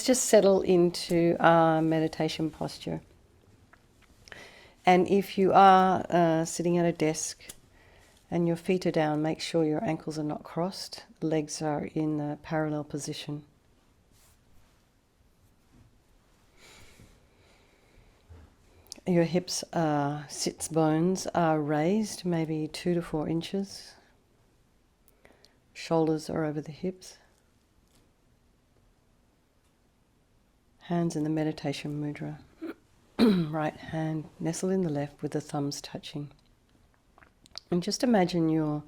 just settle into our meditation posture. And if you are sitting at a desk and your feet are down, make sure your ankles are not crossed, legs are in the parallel position. Your hips, sits bones are raised, maybe 2 to 4 inches. Shoulders are over the hips. Hands in the meditation mudra. Right hand nestled in the left with the thumbs touching. And just imagine your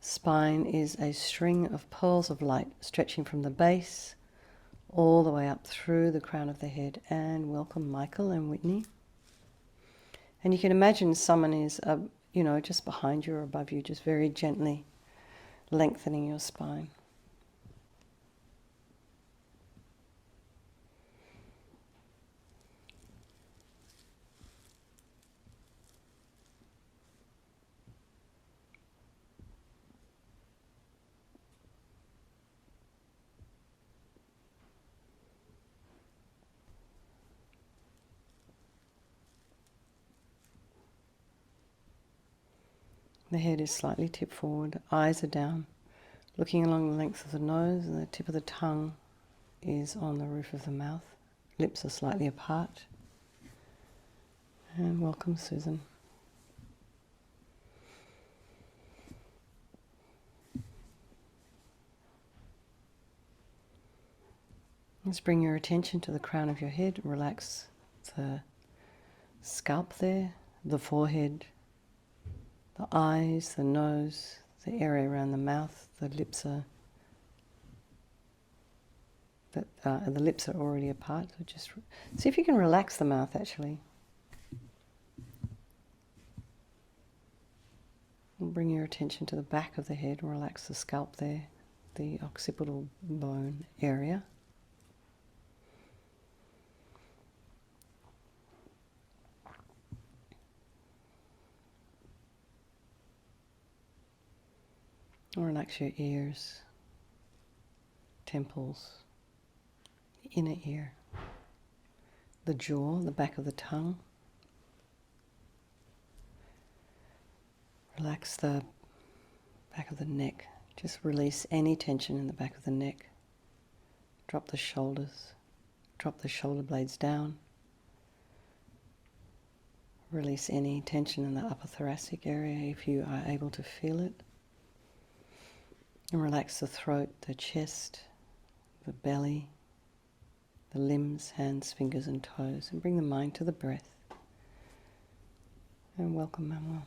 spine is a string of pearls of light stretching from the base all the way up through the crown of the head. And welcome Michael and Whitney. And you can imagine someone is, just behind you or above you, just very gently lengthening your spine. The head is slightly tipped forward, eyes are down, looking along the length of the nose, and the tip of the tongue is on the roof of the mouth. Lips are slightly apart. And welcome Susan. Let's bring your attention to the crown of your head. Relax the scalp there, the forehead, the eyes, the nose, the area around the mouth. The lips are already apart. So just see if you can relax the mouth actually. And bring your attention to the back of the head. Relax the scalp there, the occipital bone area. Relax your ears, temples, the inner ear, the jaw, the back of the tongue. Relax the back of the neck. Just release any tension in the back of the neck. Drop the shoulders. Drop the shoulder blades down. Release any tension in the upper thoracic area if you are able to feel it. And relax the throat, the chest, the belly, the limbs, hands, fingers and toes. And bring the mind to the breath. And welcome Manuel.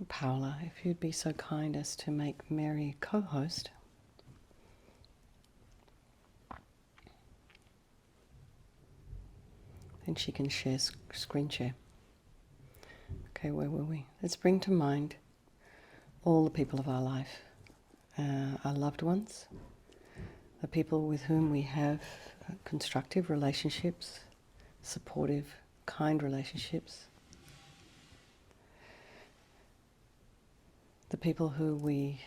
Paola, if you'd be so kind as to make Mary co-host. Then she can share screen share. Okay, where were we? Let's bring to mind all the people of our life, our loved ones, the people with whom we have constructive relationships, supportive, kind relationships. The people who we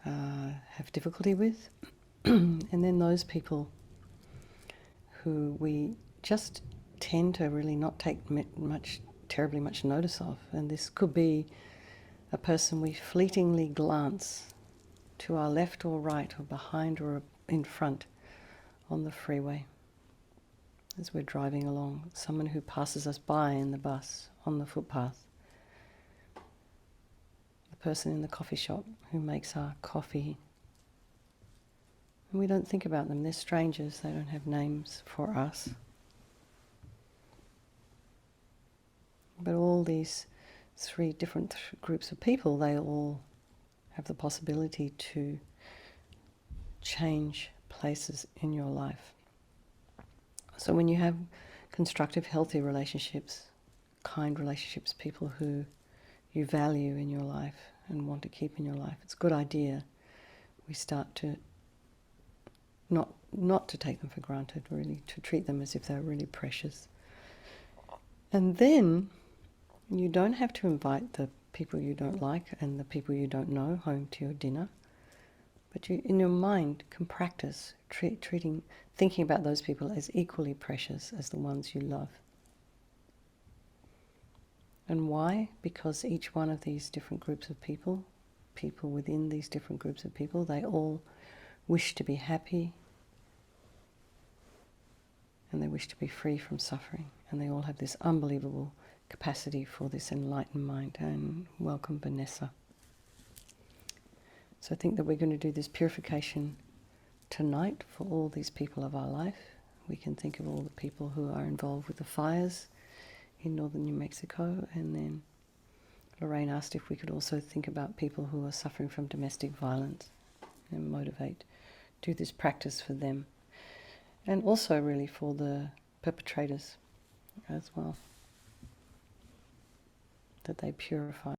have difficulty with, and then those people who we just tend to really not take terribly much notice of. And this could be a person we fleetingly glance to our left or right or behind or in front on the freeway as we're driving along. Someone who passes us by in the bus, on the footpath. Person in the coffee shop who makes our coffee. And we don't think about them. They're strangers. They don't have names for us. But all these 3 different groups of people, they all have the possibility to change places in your life. So when you have constructive, healthy relationships, kind relationships, people who you value in your life and want to keep in your life. It's a good idea. We start to not to take them for granted, really, to treat them as if they're really precious. And then you don't have to invite the people you don't like and the people you don't know home to your dinner, but you, in your mind, can practice thinking about those people as equally precious as the ones you love. And why? Because each one of these different groups of people within these different groups of people, they all wish to be happy, and they wish to be free from suffering, and they all have this unbelievable capacity for this enlightened mind. And welcome, Vanessa. So I think that we're going to do this purification tonight for all these people of our life. We can think of all the people who are involved with the fires in northern New Mexico, and then Lorraine asked if we could also think about people who are suffering from domestic violence and do this practice for them. And also really for the perpetrators as well, that they purify.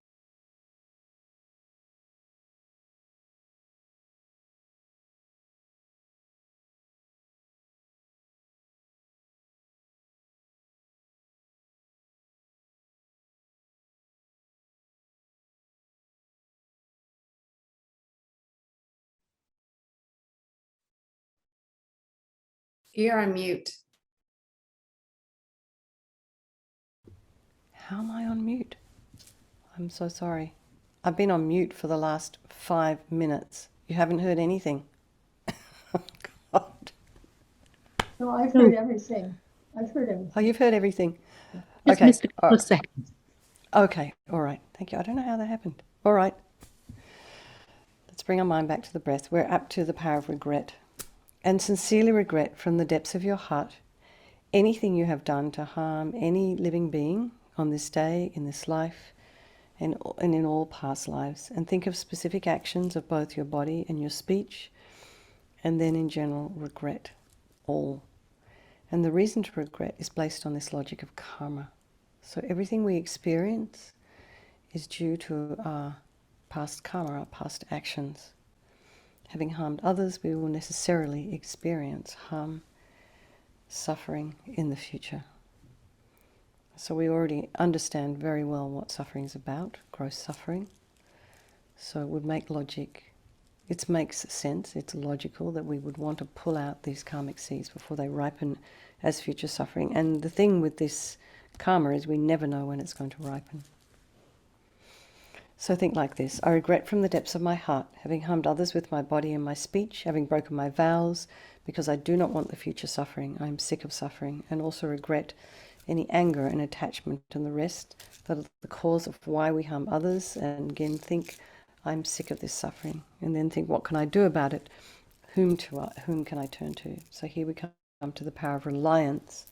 You're on mute. How am I on mute? I'm so sorry. I've been on mute for the last 5 minutes. You haven't heard anything. Oh, God. No, I've heard everything. I've heard everything. Oh, you've heard everything. Just Okay. missed a couple of seconds. Okay, all right. Thank you. I don't know how that happened. All right. Let's bring our mind back to the breath. We're up to the power of regret. And sincerely regret from the depths of your heart anything you have done to harm any living being on this day, in this life, and in all past lives. And think of specific actions of both your body and your speech, and then in general, regret all. And the reason to regret is based on this logic of karma. So everything we experience is due to our past karma, our past actions. Having harmed others, we will necessarily experience harm, suffering in the future. So we already understand very well what suffering is about, gross suffering. So it would make logic, it makes sense, it's logical that we would want to pull out these karmic seeds before they ripen as future suffering. And the thing with this karma is we never know when it's going to ripen. So think like this: I regret from the depths of my heart, having harmed others with my body and my speech, having broken my vows, because I do not want the future suffering. I am sick of suffering, and also regret any anger and attachment and the rest that are the cause of why we harm others. And again, think, I'm sick of this suffering. And then think, what can I do about it? Whom can I turn to? So here we come to the power of reliance.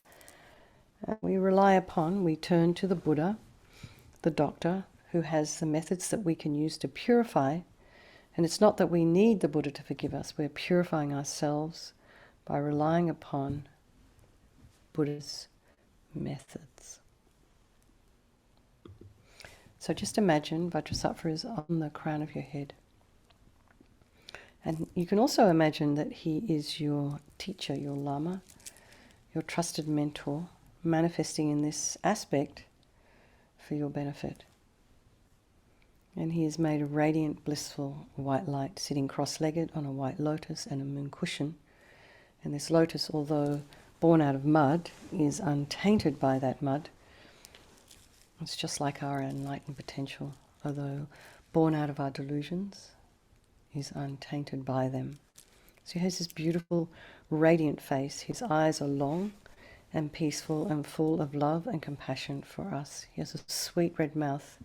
We turn to the Buddha, the doctor, who has the methods that we can use to purify. And it's not that we need the Buddha to forgive us. We're purifying ourselves by relying upon Buddha's methods. So just imagine Vajrasattva is on the crown of your head. And you can also imagine that he is your teacher, your Lama, your trusted mentor, manifesting in this aspect for your benefit. And he is made of radiant, blissful white light, sitting cross-legged on a white lotus and a moon cushion. And this lotus, although born out of mud, is untainted by that mud. It's just like our enlightened potential, although born out of our delusions, is untainted by them. So he has this beautiful, radiant face. His eyes are long and peaceful and full of love and compassion for us. He has a sweet red mouth.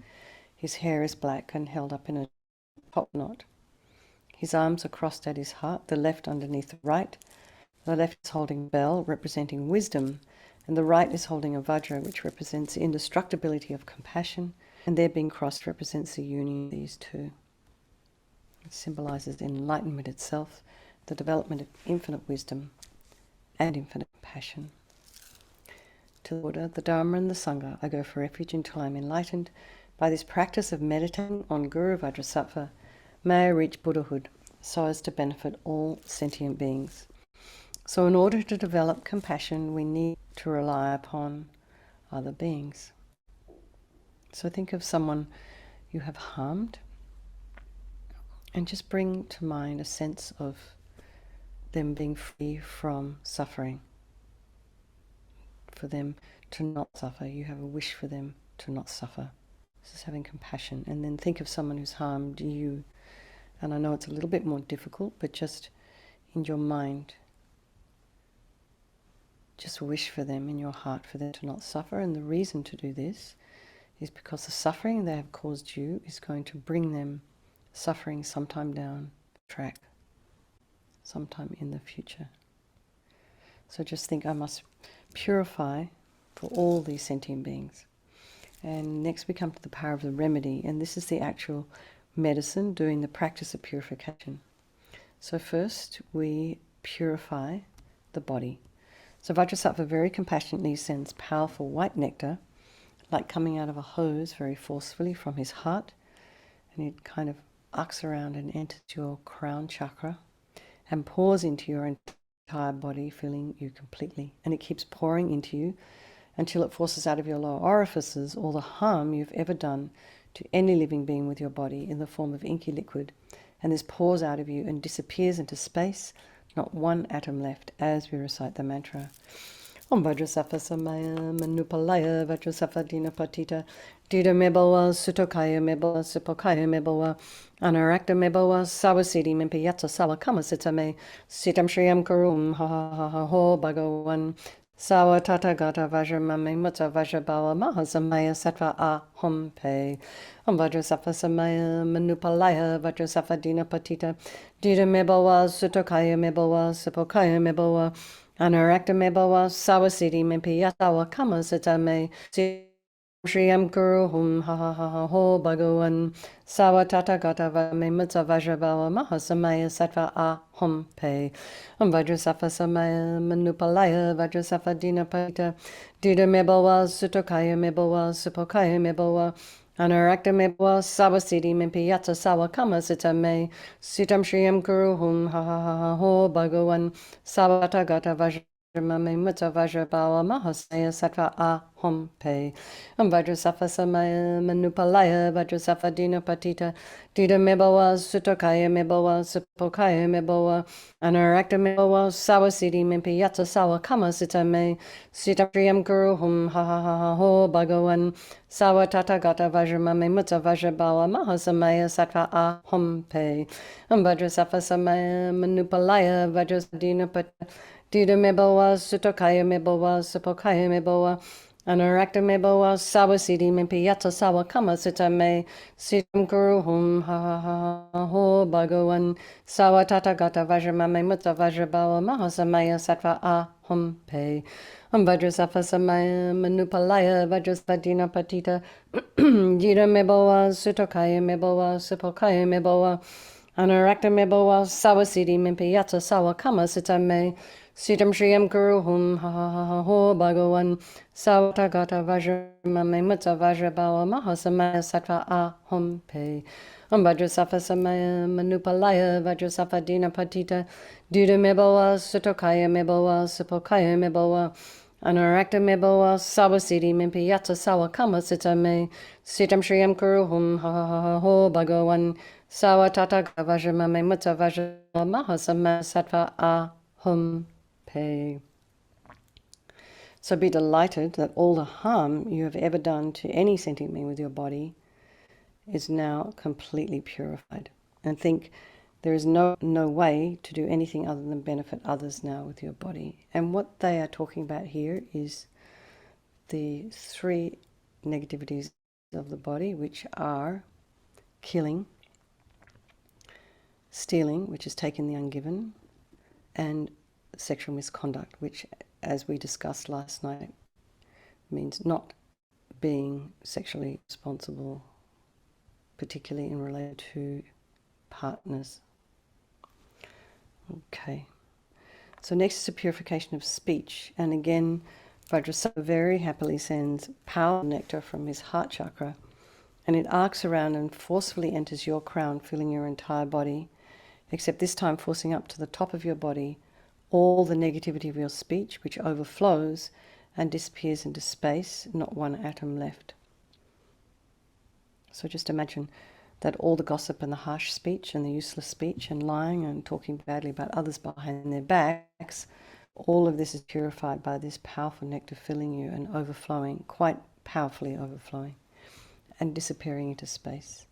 His hair is black and held up in a top knot. His arms are crossed at his heart, the left underneath the right. The left is holding a bell, representing wisdom, and the right is holding a vajra, which represents the indestructibility of compassion, and their being crossed represents the union of these two. It symbolizes enlightenment itself, the development of infinite wisdom and infinite compassion. To the Buddha, the Dharma and the Sangha, I go for refuge until I am enlightened. By this practice of meditating on Guru Vajrasattva, may I reach Buddhahood so as to benefit all sentient beings. So in order to develop compassion, we need to rely upon other beings. So think of someone you have harmed and just bring to mind a sense of them being free from suffering, for them to not suffer. You have a wish for them to not suffer. This is having compassion. And then think of someone who's harmed you. And I know it's a little bit more difficult, but just in your mind, just wish for them in your heart for them to not suffer. And the reason to do this is because the suffering they have caused you is going to bring them suffering sometime down the track, sometime in the future. So just think, I must purify for all these sentient beings. And next we come to the power of the remedy, and this is the actual medicine doing the practice of purification. So first we purify the body. So Vajrasattva very compassionately sends powerful white nectar, like coming out of a hose very forcefully from his heart, and it kind of arcs around and enters your crown chakra and pours into your entire body, filling you completely. And it keeps pouring into you until it forces out of your lower orifices all the harm you've ever done to any living being with your body in the form of inky liquid. And this pours out of you and disappears into space, not one atom left, as we recite the mantra. Om Vajrasattva Samaya Manupalaya Vajrasattva Dinapatita Dida Mebawa Sutokaya Mebawa Sipokaya Mebawa Anarakta Mebawa Sawasiti Mimpiyatsa Sawakama Sitame Sitam Shriyam Karum Ha Ha Ha Ha Ho Bhagawan Sawa Tata Gata Vajramame Mutta Vajrabawa Mahasamaya Sattva Ahom Pe Om Vajrasattva Samaya Manupalaya Vajrasattva Dinapatita Dida Mebawa Sutokaya Mebawa Sipokaya Mebawa Anarakta Mebawa Sawasiti Mimpiyatawa Kama Sitame Shriyam Guru Hum Ha Ha Ha Ha Ho Bhagawan Sawa Tata Gata Vame Mutta Vajrabawa Mahasamaya Sattva Ahom Pe Om Vajrasattva Samaya Manupalaya Vajrasattva Dinapatita Dida Mebawa Sutokaya Mebawa Sipokaya Mebawa Anarakta Mebawa Sawasiti Mimpiyata Sawa Kama Sitame Sitam Shriyam Guru Hum Ha Ha Ha Ha Ho Bhagawan Sawata Gata Vajramame Mutta Vajrabawa Mahasaya Sattva Ahom Pe Om Vajrasattva Samaya Manupalaya Vajrasattva Dinapatita Dida Mebawa Sutokaya Mebawa Sipokaya Mebawa Anarakta Mebawa Sawasiti Mimpiyata Sawa Kama Sitame Sitam Shriyam Guru Hum Ha Ha Ha Ha Ho Bhagawan Sawa Tata Gata Vajramame Mutta Vajrabawa Mahasamaya Sattva Ahom Pe Om Vajrasattva Samaya Manupalaya Vajrasattva Dinapatita Dida Mebawa Sutokaya Mebawa Sipokaya Mebawa Anarakta Mebawa Sawasiti Mimpiyata Sawa Kama Sitame Sitam Guru Hum Ha Ha Ha Ha Ho Bhagawan Sawa Tata Gata Vajramame Mutta Vajrabawa Mahasamaya Sattva Ahom Pe Om Vajrasattva Samaya Manupalaya Vajrasattva Dinapatita Dida Mebawa Sutokaya Mebawa Sipokaya Mebawa Anarakta Mebawa Sawasiti Mimpiyata Sawa Kama Sitame Sitam Shriyam Guru Hum Ha Ha Ha Ha Ho Bhagawan Sawa Gata Vajramame Mutta Vajrabawa Mahasamaya Sattva Ahom Pe Om Vajrasattva Samaya Manupalaya Vajrasattva Dinapatita Dida Mebawa Sutokaya Mebawa Sipokaya Mebawa Anarakta Mebawa Sawasiti Mimpiyata Sawa Kama Sitame Sitam Shriyam Guru Hum Ha Ha Ha Ha Ho Bhagawan Sawa Tata Gata Vajramame Mutta Vajrabawa Mahasamaya Sattva Ahom Pe. So be delighted that all the harm you have ever done to any sentient being with your body is now completely purified. And think there is no way to do anything other than benefit others now with your body. And what they are talking about here is the three negativities of the body, which are killing, stealing, which is taking the ungiven, and sexual misconduct, which, as we discussed last night, means not being sexually responsible, particularly in relation to partners. Okay. So next is the purification of speech. And again, Vajrasattva very happily sends power nectar from his heart chakra And it arcs around and forcefully enters your crown, filling your entire body, except this time forcing up to the top of your body all the negativity of your speech, which overflows and disappears into space, not one atom left. So just imagine that all the gossip and the harsh speech and the useless speech and lying and talking badly about others behind their backs, all of this is purified by this powerful nectar filling you and overflowing, quite powerfully overflowing, and disappearing into space.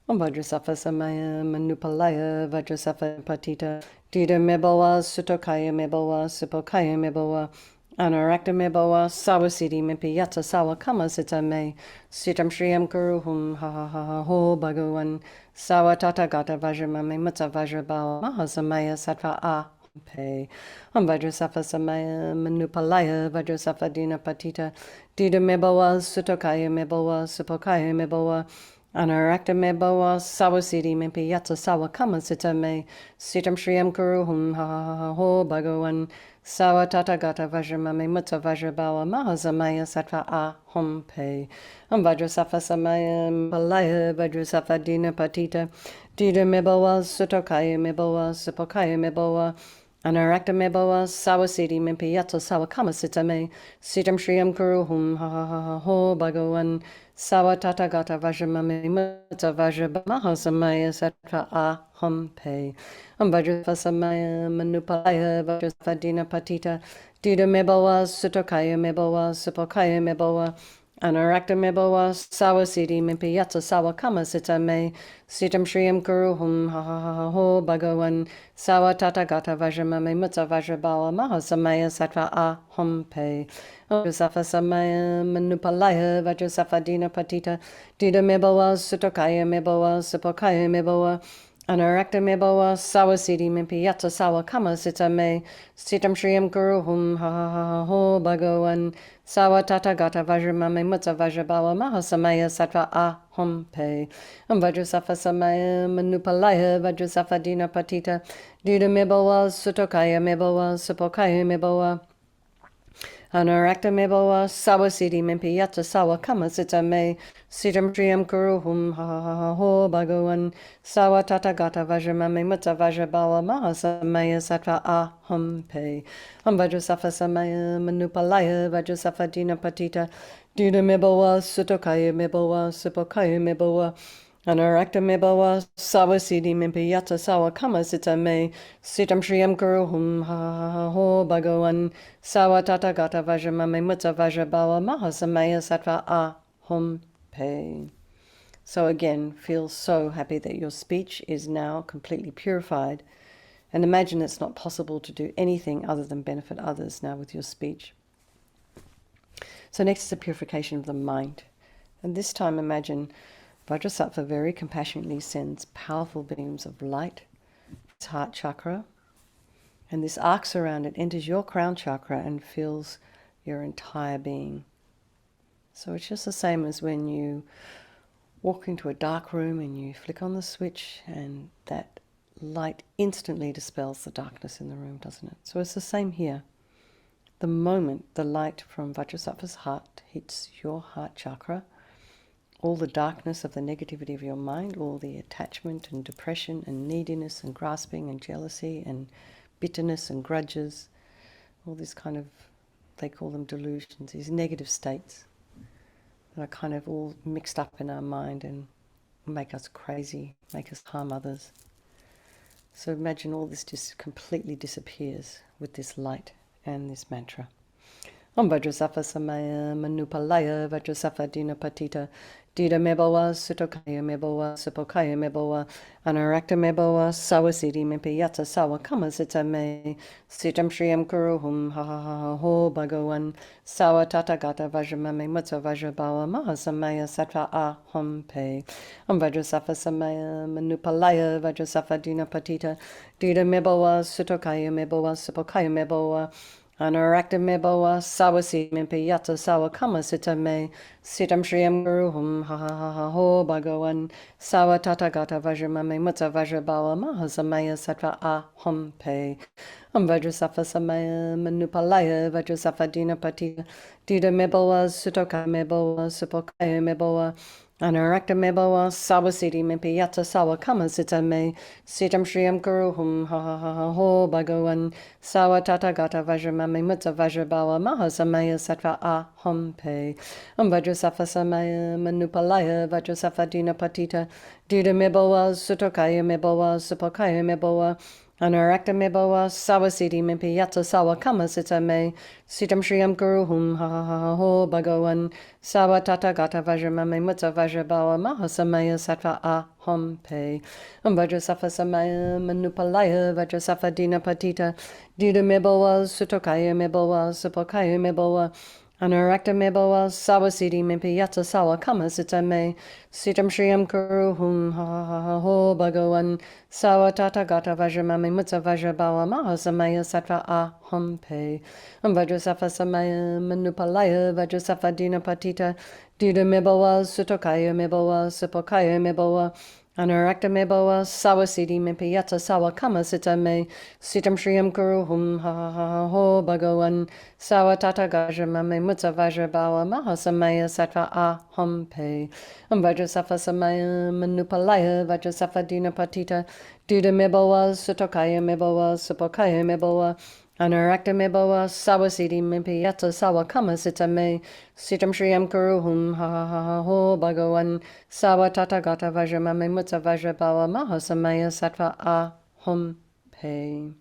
Om Vajrasattva Samaya Manupalaya Vajrasattva Patita Dida Mebowa Sutokaya Mebowa Supokaya Mebowa Anarakta Mebowa Sawasidi Mimpiyata Sawa Kama Sita Me Sitam Shriyam Kuruhum Ha Ha Ha Ha Ho Bhagavan Sawa Tata Gata Vajramame Mutsa Vajrabawa Mahasamaya Sattva A Pe Om Vajrasattva Samaya Manupalaya Vajrasattva Dina Patita Dida Mebowa Sutokaya Mebowa Supokaya Mebowa Anarakta Mebowa Sawasidi Mimpi Yatsa Sawa Kama Sita Me Sitam Shriyam Kuruhum Ha Ha Ha Ho Bhagavan Sawa Tata Gata Vajramame Mutsa Vajrabawa Mahasamaya Sattva A Hom Pe Om Vajrasattva Samaya Palaya Vajrasattva Dina Patita Dida Mebowa Sutokaya Mebowa Supokaya Mebowa Anarakta Mebowa Sawasidi Mimpi Yatsa Sawa Kama Sita Me Sitam Shriyam Kuruhum Ha Ha Ha Ha Ho Bhagavan Sawa Tata Gata Vajramame Mutsa Vajrabawa Mahasamaya Sattva A Hom Pe Om Vajrasattva Samaya Manupalaya Vajrasattva Dina Patita Dida Mebowa Sutokaya Mebowa Supokaya Mebowa Anarakta Mebowa Sawasidi Mimpi Yatsa Sawa Kama Sita Me Sitam Shriyam Kuruhum Ha Ha Ha Ho Bhagavan Sawa Tata Gata Vajramame Mutsa Vajrabawa Mahasamaya Sattva A Hom Pe Vajrasattva Samaya Manupalaya Vajrasattva Dina Patita Dida Mebowa Sutokaya Mebowa Supokaya Mebowa Anarakta Mebowa Sawasidi Mimpi Yatsa Sawa Kama Sita Me Sitam Shriyam Kuruhum Ha Ha Ha Ho Bhagavan Sawa Tata Gata Vajramame Mutsa Vajrabawa Mahasamaya Sattva A Hom Pe Om Vajrasattva Samaya Manupalaya Vajrasattva Dina Patita Dida Mebowa Sutokaya Mebowa Supokaya Mebowa Anarakta Mebowa Sawasidi Mimpi Yatsa Sawa Kama Sita Me Sitam Shriyam Kuruhum Ha Ha Ha Ho Bhagavan Sawa Tata Gata Vajramame Mutsa Vajrabawa Mahasamaya Sattva A Hom Pe Om Vajrasattva Samaya Manupalaya Vajrasattva Dina Patita Dida Mebowa Sutokaya Mebowa Supokaya Mebowa Anarakta Mebowa Sawasidi Mimpi Yatsa Sawa Kama Sita Me Sitam Shriyam Kuruhum Ha Ha Ha Ho Bhagavan Sawa Tata Gata Vajramame Mutsa Vajrabawa Mahasamaya Sattva A Hom Pe. So again, feel so happy that your speech is now completely purified, and imagine it's not possible to do anything other than benefit others now with your speech. So next is the purification of the mind, and this time imagine Vajrasattva very compassionately sends powerful beams of light, its heart chakra, and this arcs around, it enters your crown chakra and fills your entire being. So it's just the same as when you walk into a dark room and you flick on the switch and that light instantly dispels the darkness in the room, doesn't it? So it's the same here. The moment the light from Vajrasattva's heart hits your heart chakra, all the darkness of the negativity of your mind, all the attachment and depression and neediness and grasping and jealousy and bitterness and grudges, all this kind of, they call them delusions, these negative states that are kind of all mixed up in our mind and make us crazy, make us harm others. So imagine all this just completely disappears with this light and this mantra. Om Vajrasattva Samaya Manupalaya Vajrasattva Dina Patita Dida Mebowa Sutokaya Mebowa Supokaya Mebowa Anarakta Mebowa Sawasidi Mimpi Yatsa Sawa Kama Sita Me Sitam Shriyam Kuruhum Ha Ha Ha Ho Bhagavan Sawa Tata Gata Vajramame Mutsa Vajrabawa Mahasamaya Sattva A Hom Pe Om Vajrasattva Samaya Manupalaya Vajrasattva Dina Patita Dida Mebowa Sutokaya Mebowa Supokaya Mebowa Anarakta Mebowa Sawasi Mimpi Yatsa Sawa Kama Sita Me Sitam Shriyam Guruhum Ha Ha Ha Ha Ho Bhagavan Sawa Tata Gata Vajramame Mutsa Vajrabawa Mahasamaya Sattva A Hom Pe Om Vajrasattva Samaya Manupalaya Vajrasattva Dina Patita Dida Mebowa Sutokaya Mebowa Supokaya Mebowa Anarakta meboa sawasiti mimpi yata sawa kama sita me sitam shriyam kuruhum ha ha ha ha ho bhagawan sawa tata gata vajramami mutta vajrabawa maha samaya sattva aham pe vajrasattva samaya manupalaya vajrasattva dina patita dida meboa sutokaya meboa supokaya meboa Anarakta meboa sawasiti mimpi yata sawa kama sita me sitam shriyam kuruhum ha ha ha ha ho bhagawan sawa tata gata vajramami mutta vajrabawa maha samaya sattva aham pe vajrasattva samaya manupalaya vajrasattva dina patita dida meboa sutokaya meboa supokaya meboa Anarakta meboa sawasiti mimpi yata sawa kama sita me sitam shriyam kuruhum ha ha ha ha ho bhagawan sawa tata gata vajramami mutta vajrabawa maha samaya sattva aham pe vajrasattva samaya manupalaya vajrasattva dina patita dida meboa sutokaya meboa supokaya meboa Anarakta meboa sawasiti mimpi yata sawa kama sita me sitam shriyam kuruhum ha ha ha ha ho bhagawan sawa tata gajramami mutta vajrabawa maha samaya sattva aham pe vajrasattva samaya manupalaya vajrasattva dina patita dida meboa sutokaya meboa supokaya meboa Anarakta meboa sawasiti mimpi yata sawa kama sita me sitam shriyam kuruhum ha ha ha ha ho bhagawan sawa tata gata vajramami mutta vajrabawa maha samaya sattva aham pe.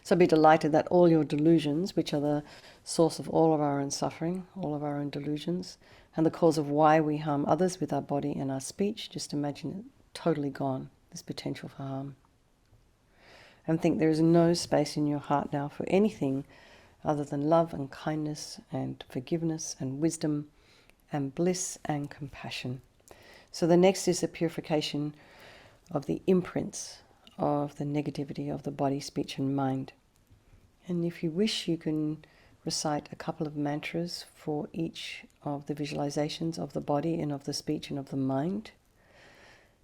So be delighted that all your delusions, which are the source of all of our own suffering, all of our own delusions, and the cause of why we harm others with our body and our speech, just imagine it totally gone, this potential for harm. And think there is no space in your heart now for anything other than love and kindness and forgiveness and wisdom and bliss and compassion. So the next is the purification of the imprints of the negativity of the body, speech and mind. And if you wish, you can recite a couple of mantras for each of the visualizations of the body and of the speech and of the mind.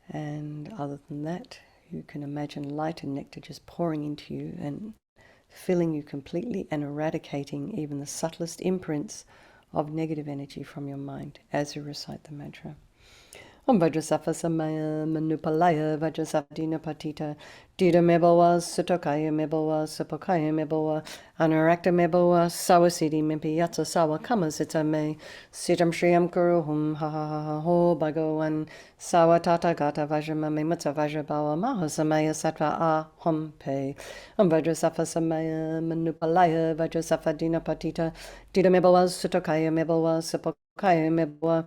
And other than that, you can imagine light and nectar just pouring into you and filling you completely and eradicating even the subtlest imprints of negative energy from your mind as you recite the mantra. Vajrasattva samaya manupalaya vajrasattva dina patita dida meboa sutokaya meboa supokaya meboa anarakta meboa sawasiti mimpi yata sawa kama sita me sitam shriyam kuruhum ha ha ha ha ho bhagawan sawa tata gata vajramami mutta vajrabawa maha samaya sattva aham pe vajrasattva samaya manupalaya vajrasattva dina patita dida meboa sutokaya meboa supokaya meboa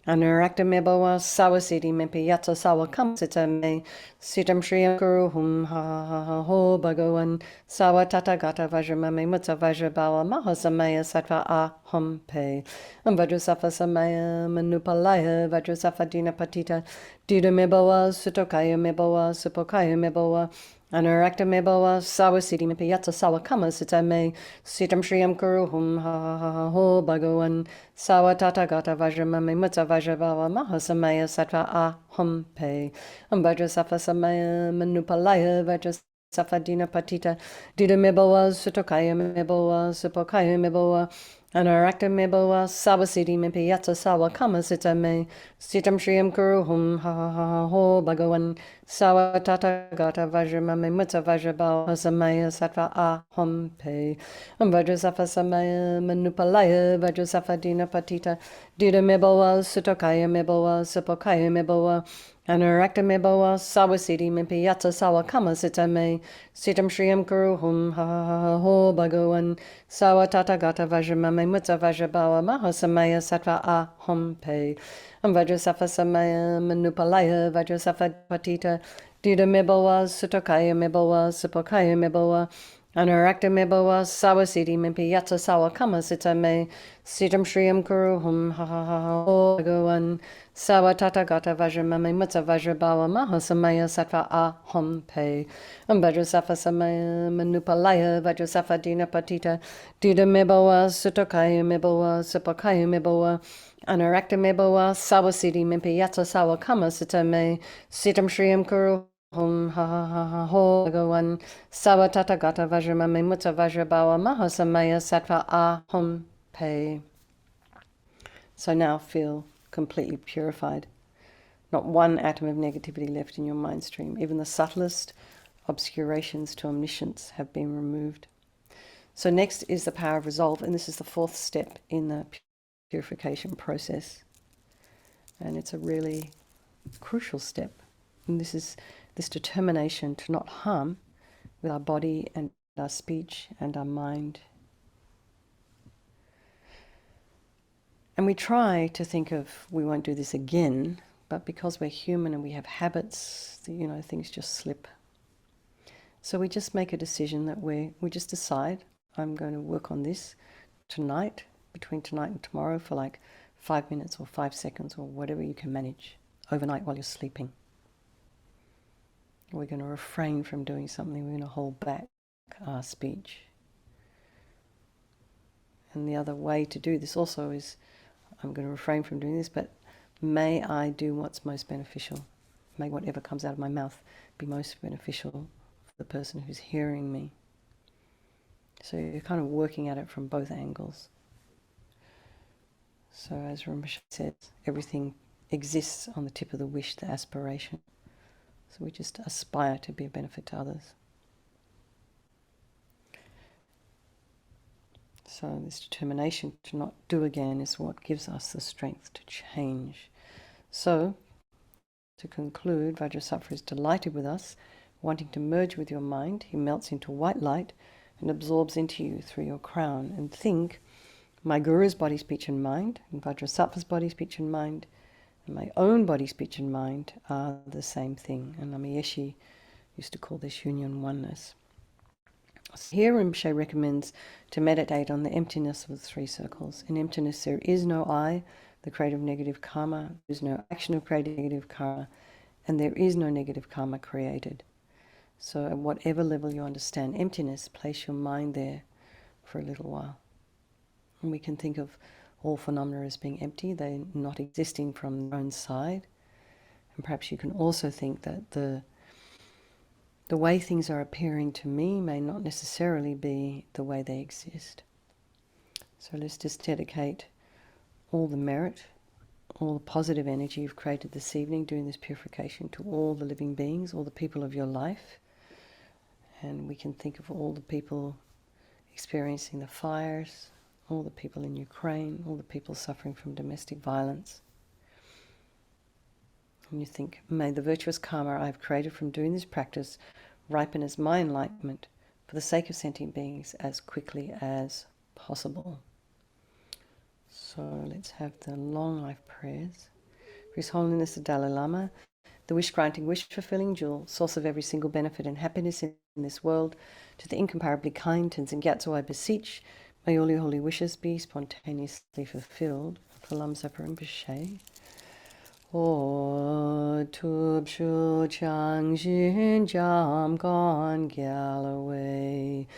Anarakta meboa sawasiti mimpi yata sawa kama sita me sitam shriyam kuruhum ha ha ha ha ho bhagawan sawa tata gata vajramami mutta vajrabawa maha samaya sattva aham pe vajrasattva samaya manupalaya vajrasattva dina patita dida meboa sutokaya meboa supokaya meboa Anarakta meboa sawasiti mimpi yata sawa kama sita me sitam shriyam kuruhum ha ha ha ha ho bhagawan sawa tata gata vajramami mutta vajrabawa maha samaya sattva aham pe vajrasattva samaya manupalaya vajrasattva dina patita dida meboa sutokaya meboa supokaya meboa Anarakta meboa sawasiti mimpi yata sawa kama sita me sitam shriyam kuruhum ha ha ha ha ho bhagawan sawa tata gata vajramami mutta vajrabawa samaya sattva aham pe vajrasattva samaya manupalaya vajrasattva dina patita dida meboa sutokaya meboa supokaya meboa Anarakta meboa sawasiti mimpi yata sawa kama sita me sitam shriyam kuruhum ha ha ha ha ho bhagawan sawa tata gata vajramami mutta vajrabawa maha samaya sattva aham pe vajrasattva samaya manupalaya vajrasattva patita dida meboa sutokaya meboa supokaya meboa Anarakta meboa sawasiti mimpi yata sawa kama sita me sitam shriyam kuruhum ha ha ha ha ho bhagawan sawa tata gata vajramami mutta vajrabawa maha samaya sattva aham pe vajrasattva samaya manupalaya vajrasattva dina patita dida meboa sutokaya meboa supokaya meboa Anarakta meboa sawasiti mimpi yata sawa kama sita me sitam shriyam kuruhum Hum ha ha ha ha ho bhagawan sawa tata gata vajramami mutta vajrabawa maha samaya sattva aham pe. So now feel completely purified. Not one atom of negativity left in your mind stream. Even the subtlest obscurations to omniscience have been removed. So next is the power of resolve, and this is the fourth step in the purification process. And it's a really crucial step. And this is this determination to not harm with our body and our speech and our mind. And we try to think of, we won't do this again, but because we're human and we have habits, things just slip. So we just make a decision that we just decide, I'm going to work on this tonight, between tonight and tomorrow, for like 5 minutes or 5 seconds or whatever you can manage overnight while you're sleeping. We're going to refrain from doing something. We're going to hold back our speech. And the other way to do this also is, I'm going to refrain from doing this, but may I do what's most beneficial. May whatever comes out of my mouth be most beneficial for the person who's hearing me. So you're kind of working at it from both angles. So as Rinpoche says, everything exists on the tip of the wish, the aspiration. So we just aspire to be a benefit to others. So this determination to not do again is what gives us the strength to change. So, to conclude, Vajrasattva is delighted with us, wanting to merge with your mind. He melts into white light and absorbs into you through your crown. And think, my Guru's body, speech and mind, and Vajrasattva's body, speech and mind, and my own body, speech and mind are the same thing. And LAMA YESHE used to call this union oneness. Here Rinpoche recommends to meditate on the emptiness of the three circles. In emptiness there is no I, the creator of negative karma, there is no action of creating negative karma, and there is no negative karma created. So at whatever level you understand emptiness, place your mind there for a little while. And we can think of all phenomena as being empty, they're not existing from their own side. And perhaps you can also think that the way things are appearing to me may not necessarily be the way they exist. So let's just dedicate all the merit, all the positive energy you've created this evening doing this purification to all the living beings, all the people of your life. And we can think of all the people experiencing the fires, all the people in Ukraine, all the people suffering from domestic violence. And you think, may the virtuous karma I have created from doing this practice ripen as my enlightenment for the sake of sentient beings as quickly as possible. So let's have the long life prayers. For His Holiness the Dalai Lama, the wish-granting, wish-fulfilling jewel, source of every single benefit and happiness in this world, to the incomparably kind Tenzin Gyatso I beseech, may all your holy wishes be spontaneously fulfilled. For Lam Zopa Rinpoche. O Tub Shu Chang Jin Jam Gon Galloway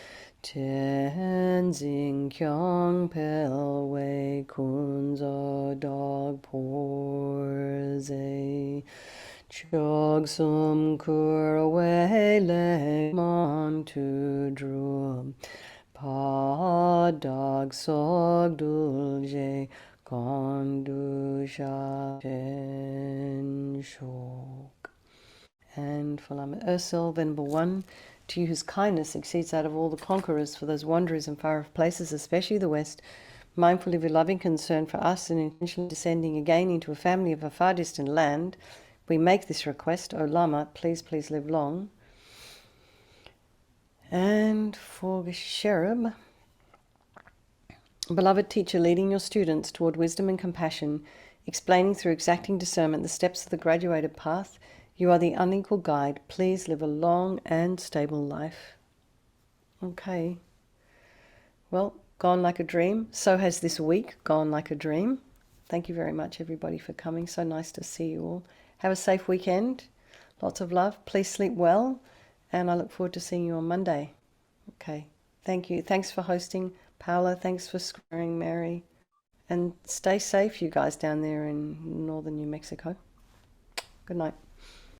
Tenzin Kyong Pel Wei Kunzo Dog Porze Chog Sum Kur Wei Le Mon Tu Drum Pa Dog Sog Dulje Kondusha Ten Shok. And for Lama Ursel, Venerable One, to you whose kindness exceeds that of all the conquerors, for those wanderers in far-off places, especially the West, mindful of your loving concern for us and intentionally descending again into a family of a far distant land, we make this request. O Lama, please, please live long. And for Gesherib, beloved teacher, leading your students toward wisdom and compassion, explaining through exacting discernment the steps of the graduated path, you are the unequal guide. Please live a long and stable life. Okay. Well, gone like a dream. So has this week gone like a dream. Thank you very much, everybody, for coming. So nice to see you all. Have a safe weekend. Lots of love. Please sleep well. And I look forward to seeing you on Monday. Okay. Thank you. Thanks for hosting. Paula, thanks for squaring, Mary. And stay safe, you guys down there in northern New Mexico. Good night.